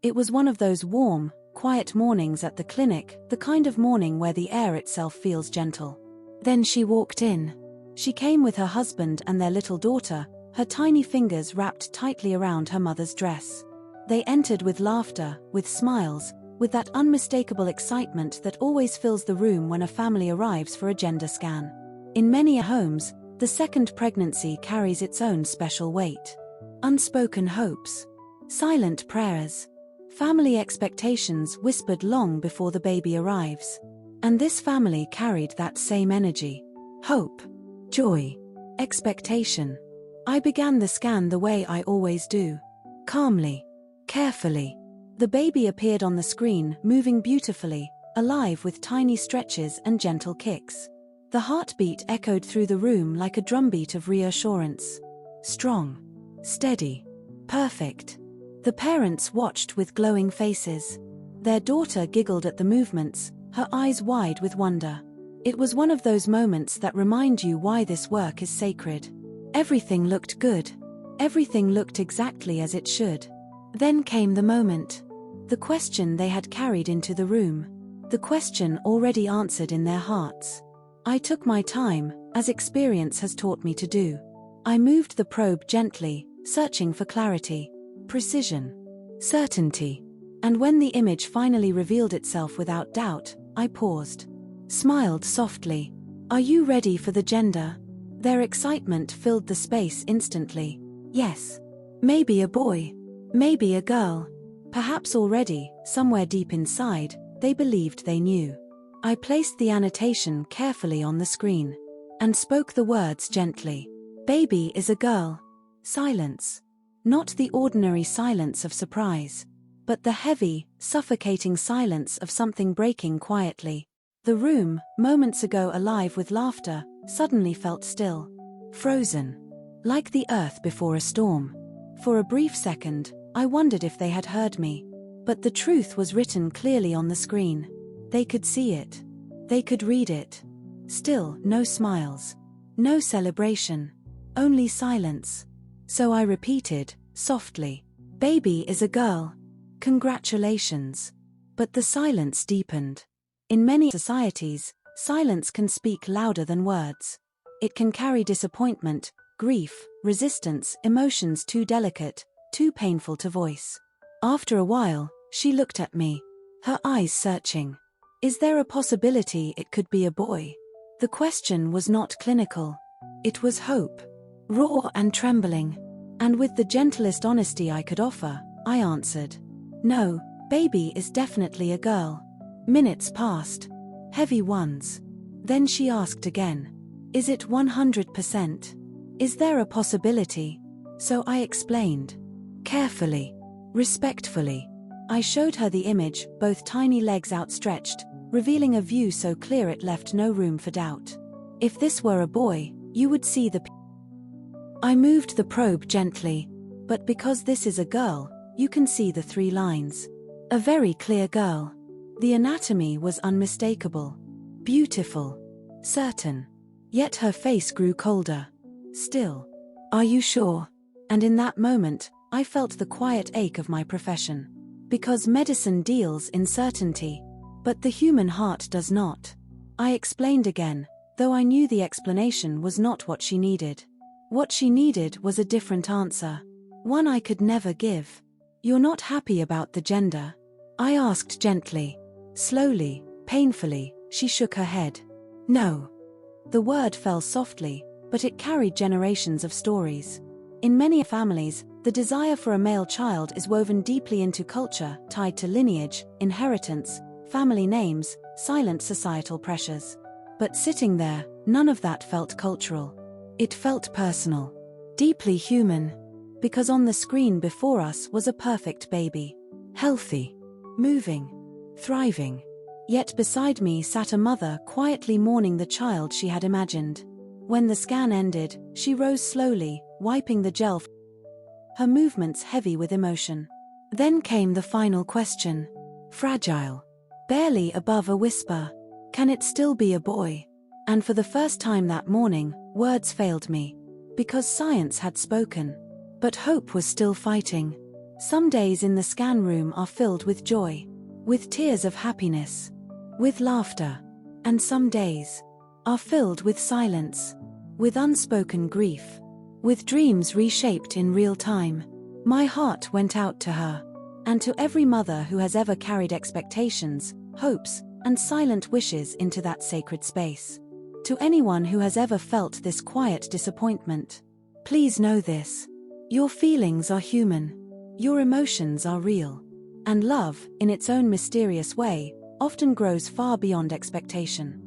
It was one of those warm, quiet mornings at the clinic, the kind of morning where the air itself feels gentle. Then she walked in. She came with her husband and their little daughter, her tiny fingers wrapped tightly around her mother's dress. They entered with laughter, with smiles, with that unmistakable excitement that always fills the room when a family arrives for a gender scan. In many homes, the second pregnancy carries its own special weight. Unspoken hopes. Silent prayers. Family expectations whispered long before the baby arrives. And this family carried that same energy. Hope. Joy. Expectation. I began the scan the way I always do. Calmly. Carefully. The baby appeared on the screen, moving beautifully, alive with tiny stretches and gentle kicks. The heartbeat echoed through the room like a drumbeat of reassurance. Strong. Steady. Perfect. The parents watched with glowing faces. Their daughter giggled at the movements, her eyes wide with wonder. It was one of those moments that remind you why this work is sacred. Everything looked good. Everything looked exactly as it should. Then came the moment. The question they had carried into the room. The question already answered in their hearts. I took my time, as experience has taught me to do. I moved the probe gently, searching for clarity, precision, certainty. And when the image finally revealed itself without doubt, I paused. Smiled softly. Are you ready for the gender? Their excitement filled the space instantly. Yes. Maybe a boy. Maybe a girl. Perhaps already, somewhere deep inside, they believed they knew. I placed the annotation carefully on the screen and spoke the words gently. Baby is a girl. Silence. Not the ordinary silence of surprise, but the heavy, suffocating silence of something breaking quietly. The room, moments ago alive with laughter, suddenly felt still. Frozen. Like the earth before a storm. For a brief second, I wondered if they had heard me. But the truth was written clearly on the screen. They could see it. They could read it. Still, no smiles. No celebration. Only silence. So I repeated, softly. Baby is a girl. Congratulations. But the silence deepened. In many societies, silence can speak louder than words. It can carry disappointment, grief, resistance, emotions too delicate, too painful to voice. After a while, she looked at me, her eyes searching. Is there a possibility it could be a boy? The question was not clinical. It was hope. Raw and trembling. And with the gentlest honesty I could offer, I answered. No, baby is definitely a girl. Minutes passed. Heavy ones. Then she asked again. Is it 100%? Is there a possibility? So I explained. Carefully. Respectfully. I showed her the image, both tiny legs outstretched, revealing a view so clear it left no room for doubt. If this were a boy, you would see the... I moved the probe gently. But because this is a girl, you can see the 3 lines. A very clear girl. The anatomy was unmistakable. Beautiful. Certain. Yet her face grew colder. Still. Are you sure? And in that moment, I felt the quiet ache of my profession. Because medicine deals in certainty. But the human heart does not. I explained again, though I knew the explanation was not what she needed. What she needed was a different answer. One I could never give. You're not happy about the gender? I asked gently. Slowly, painfully, she shook her head. No. The word fell softly, but it carried generations of stories. In many families, the desire for a male child is woven deeply into culture, tied to lineage, inheritance, family names, silent societal pressures. But sitting there, none of that felt cultural. It felt personal. Deeply human. Because on the screen before us was a perfect baby. Healthy. Moving. Thriving. Yet beside me sat a mother quietly mourning the child she had imagined. When the scan ended, she rose slowly, wiping the gel, her movements heavy with emotion. Then came the final question. Fragile. Barely above a whisper. Can it still be a boy? And for the first time that morning, words failed me. Because science had spoken. But hope was still fighting. Some days in the scan room are filled with joy, with tears of happiness, with laughter. And some days are filled with silence, with unspoken grief, with dreams reshaped in real time. My heart went out to her, and to every mother who has ever carried expectations, hopes, and silent wishes into that sacred space. To anyone who has ever felt this quiet disappointment, please know this: your feelings are human, your emotions are real, and love, in its own mysterious way, often grows far beyond expectation.